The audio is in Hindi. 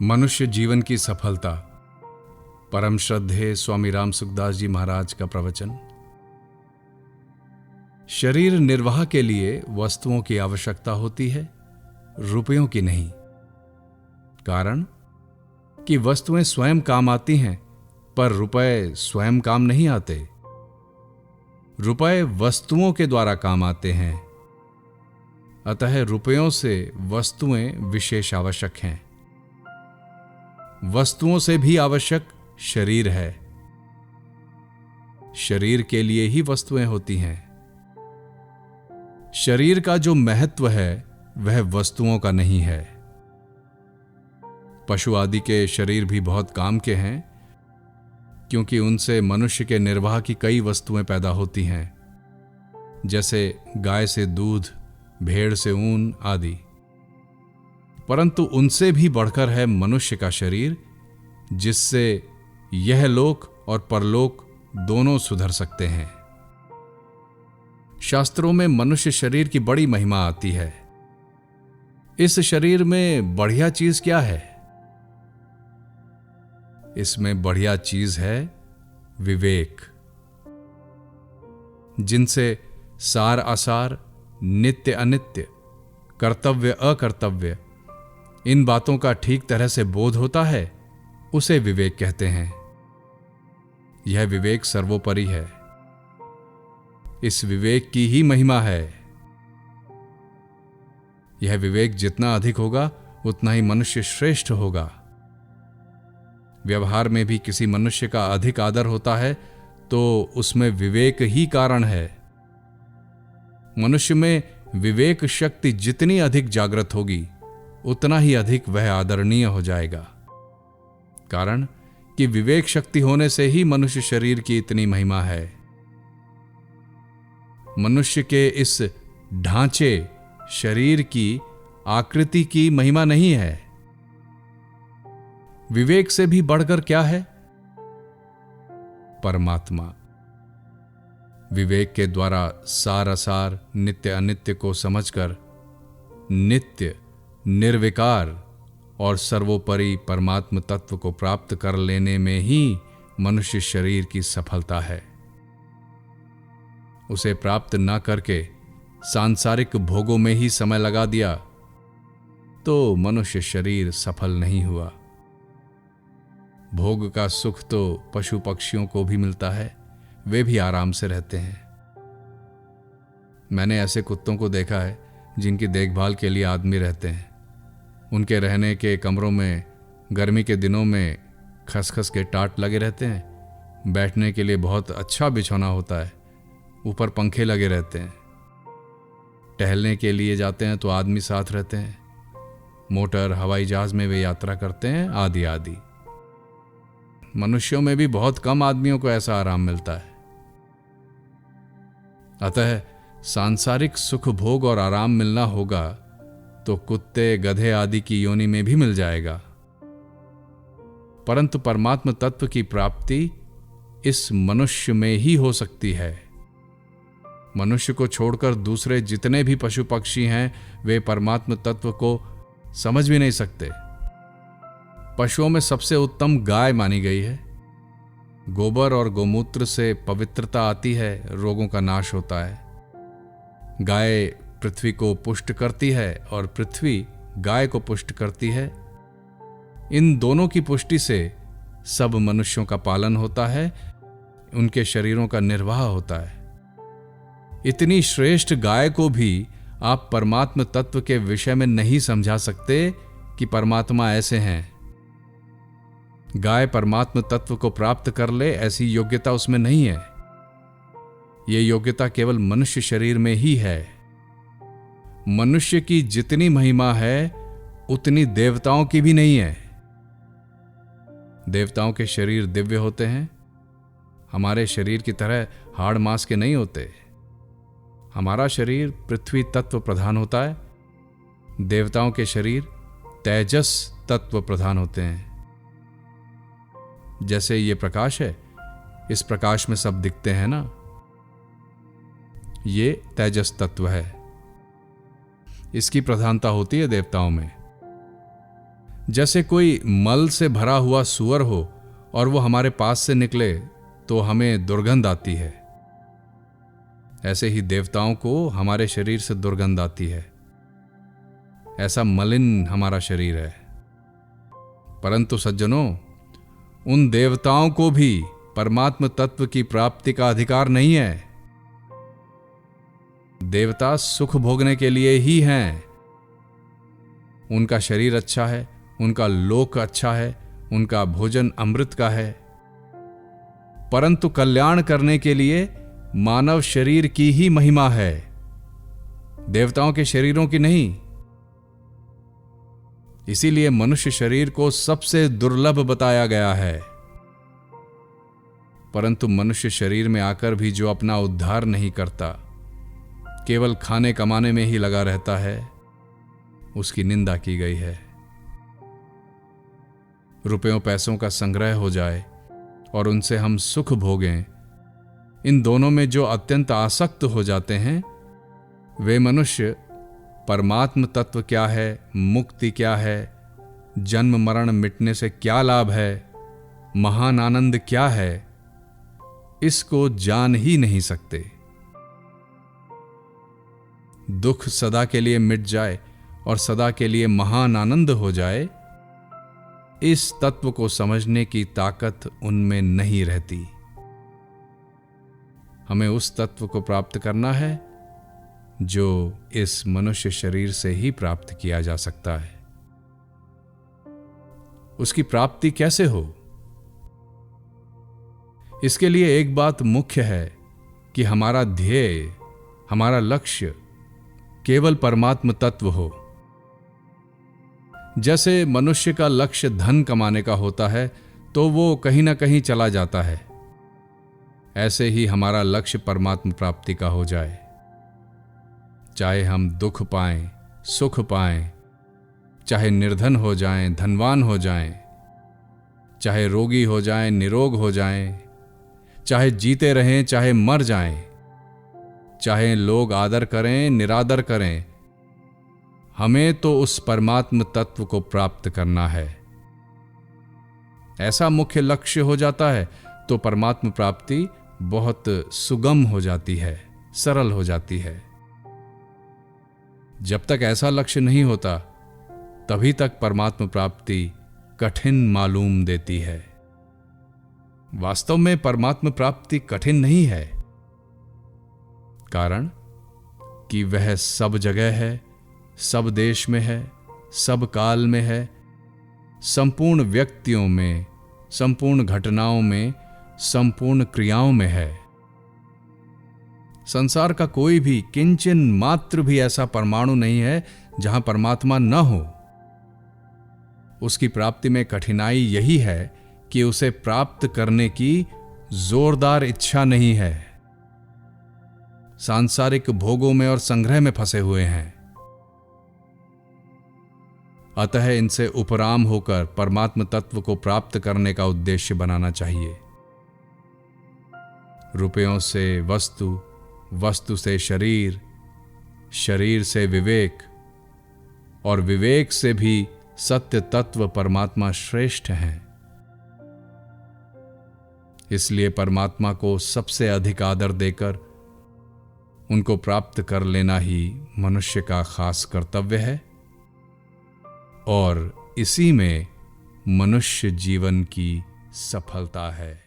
मनुष्य जीवन की सफलता। परम श्रद्धेय स्वामी राम सुखदास जी महाराज का प्रवचन। शरीर निर्वाह के लिए वस्तुओं की आवश्यकता होती है, रुपयों की नहीं। कारण कि वस्तुएं स्वयं काम आती हैं, पर रुपए स्वयं काम नहीं आते। रुपए वस्तुओं के द्वारा काम आते हैं, अतः रुपयों से वस्तुएं विशेष आवश्यक हैं। वस्तुओं से भी आवश्यक शरीर है। शरीर के लिए ही वस्तुएं होती हैं। शरीर का जो महत्व है वह वस्तुओं का नहीं है। पशु आदि के शरीर भी बहुत काम के हैं, क्योंकि उनसे मनुष्य के निर्वाह की कई वस्तुएं पैदा होती हैं, जैसे गाय से दूध, भेड़ से ऊन आदि। परंतु उनसे भी बढ़कर है मनुष्य का शरीर, जिससे यह लोक और परलोक दोनों सुधर सकते हैं। शास्त्रों में मनुष्य शरीर की बड़ी महिमा आती है। इस शरीर में बढ़िया चीज क्या है? इसमें बढ़िया चीज है विवेक, जिनसे सार असार, नित्य अनित्य, कर्तव्य अकर्तव्य, इन बातों का ठीक तरह से बोध होता है, उसे विवेक कहते हैं। यह विवेक सर्वोपरि है। इस विवेक की ही महिमा है। यह विवेक जितना अधिक होगा उतना ही मनुष्य श्रेष्ठ होगा। व्यवहार में भी किसी मनुष्य का अधिक आदर होता है तो उसमें विवेक ही कारण है। मनुष्य में विवेक शक्ति जितनी अधिक जागृत होगी, उतना ही अधिक वह आदरणीय हो जाएगा। कारण कि विवेक शक्ति होने से ही मनुष्य शरीर की इतनी महिमा है। मनुष्य के इस ढांचे शरीर की आकृति की महिमा नहीं है। विवेक से भी बढ़कर क्या है? परमात्मा। विवेक के द्वारा सार असार, नित्य अनित्य को समझकर नित्य, निर्विकार और सर्वोपरि परमात्म तत्व को प्राप्त कर लेने में ही मनुष्य शरीर की सफलता है। उसे प्राप्त न करके सांसारिक भोगों में ही समय लगा दिया तो मनुष्य शरीर सफल नहीं हुआ। भोग का सुख तो पशु पक्षियों को भी मिलता है, वे भी आराम से रहते हैं। मैंने ऐसे कुत्तों को देखा है जिनकी देखभाल के लिए आदमी रहते हैं। उनके रहने के कमरों में गर्मी के दिनों में खसखस के टाट लगे रहते हैं। बैठने के लिए बहुत अच्छा बिछौना होता है, ऊपर पंखे लगे रहते हैं। टहलने के लिए जाते हैं तो आदमी साथ रहते हैं। मोटर, हवाई जहाज में वे यात्रा करते हैं, आदि आदि। मनुष्यों में भी बहुत कम आदमियों को ऐसा आराम मिलता है। अतः सांसारिक सुख भोग और आराम मिलना होगा तो कुत्ते, गधे आदि की योनि में भी मिल जाएगा। परंतु परमात्म तत्व की प्राप्ति इस मनुष्य में ही हो सकती है। मनुष्य को छोड़कर दूसरे जितने भी पशु पक्षी हैं, वे परमात्म तत्व को समझ भी नहीं सकते। पशुओं में सबसे उत्तम गाय मानी गई है। गोबर और गोमूत्र से पवित्रता आती है, रोगों का नाश होता है। गाय पृथ्वी को पुष्ट करती है और पृथ्वी गाय को पुष्ट करती है। इन दोनों की पुष्टि से सब मनुष्यों का पालन होता है, उनके शरीरों का निर्वाह होता है। इतनी श्रेष्ठ गाय को भी आप परमात्म तत्व के विषय में नहीं समझा सकते कि परमात्मा ऐसे हैं। गाय परमात्म तत्व को प्राप्त कर ले, ऐसी योग्यता उसमें नहीं है। यह योग्यता केवल मनुष्य शरीर में ही है। मनुष्य की जितनी महिमा है उतनी देवताओं की भी नहीं है। देवताओं के शरीर दिव्य होते हैं, हमारे शरीर की तरह हाड़ मांस के नहीं होते। हमारा शरीर पृथ्वी तत्व प्रधान होता है, देवताओं के शरीर तेजस तत्व प्रधान होते हैं। जैसे ये प्रकाश है, इस प्रकाश में सब दिखते हैं ना, ये तेजस तत्व है। इसकी प्रधानता होती है देवताओं में। जैसे कोई मल से भरा हुआ सूअर हो और वो हमारे पास से निकले तो हमें दुर्गंध आती है, ऐसे ही देवताओं को हमारे शरीर से दुर्गंध आती है। ऐसा मलिन हमारा शरीर है। परंतु सज्जनों, उन देवताओं को भी परमात्म तत्व की प्राप्ति का अधिकार नहीं है। देवता सुख भोगने के लिए ही हैं। उनका शरीर अच्छा है, उनका लोक अच्छा है, उनका भोजन अमृत का है, परंतु कल्याण करने के लिए मानव शरीर की ही महिमा है, देवताओं के शरीरों की नहीं। इसीलिए मनुष्य शरीर को सबसे दुर्लभ बताया गया है। परंतु मनुष्य शरीर में आकर भी जो अपना उद्धार नहीं करता, केवल खाने कमाने में ही लगा रहता है, उसकी निंदा की गई है। रुपयों पैसों का संग्रह हो जाए और उनसे हम सुख भोगें, इन दोनों में जो अत्यंत आसक्त हो जाते हैं, वे मनुष्य परमात्म तत्व क्या है, मुक्ति क्या है, जन्म मरण मिटने से क्या लाभ है, महान आनंद क्या है, इसको जान ही नहीं सकते। दुख सदा के लिए मिट जाए और सदा के लिए महान आनंद हो जाए, इस तत्व को समझने की ताकत उनमें नहीं रहती। हमें उस तत्व को प्राप्त करना है जो इस मनुष्य शरीर से ही प्राप्त किया जा सकता है। उसकी प्राप्ति कैसे हो? इसके लिए एक बात मुख्य है कि हमारा ध्येय, हमारा लक्ष्य केवल परमात्म तत्व हो। जैसे मनुष्य का लक्ष्य धन कमाने का होता है तो वो कहीं ना कहीं चला जाता है, ऐसे ही हमारा लक्ष्य परमात्म प्राप्ति का हो जाए। चाहे हम दुख पाएं, सुख पाएं, चाहे निर्धन हो जाएं, धनवान हो जाएं, चाहे रोगी हो जाएं, निरोग हो जाएं, चाहे जीते रहें, चाहे मर जाएं, चाहे लोग आदर करें, निरादर करें, हमें तो उस परमात्म तत्व को प्राप्त करना है। ऐसा मुख्य लक्ष्य हो जाता है तो परमात्म प्राप्ति बहुत सुगम हो जाती है, सरल हो जाती है। जब तक ऐसा लक्ष्य नहीं होता, तभी तक परमात्म प्राप्ति कठिन मालूम देती है। वास्तव में परमात्म प्राप्ति कठिन नहीं है, कारण कि वह सब जगह है, सब देश में है, सब काल में है, संपूर्ण व्यक्तियों में, संपूर्ण घटनाओं में, संपूर्ण क्रियाओं में है। संसार का कोई भी किंचन मात्र भी ऐसा परमाणु नहीं है जहां परमात्मा न हो। उसकी प्राप्ति में कठिनाई यही है कि उसे प्राप्त करने की जोरदार इच्छा नहीं है। सांसारिक भोगों में और संग्रह में फंसे हुए हैं। अतः इनसे उपराम होकर परमात्म तत्व को प्राप्त करने का उद्देश्य बनाना चाहिए। रुपयों से वस्तु, वस्तु से शरीर, शरीर से विवेक और विवेक से भी सत्य तत्व परमात्मा श्रेष्ठ हैं। इसलिए परमात्मा को सबसे अधिक आदर देकर उनको प्राप्त कर लेना ही मनुष्य का खास कर्तव्य है और इसी में मनुष्य जीवन की सफलता है।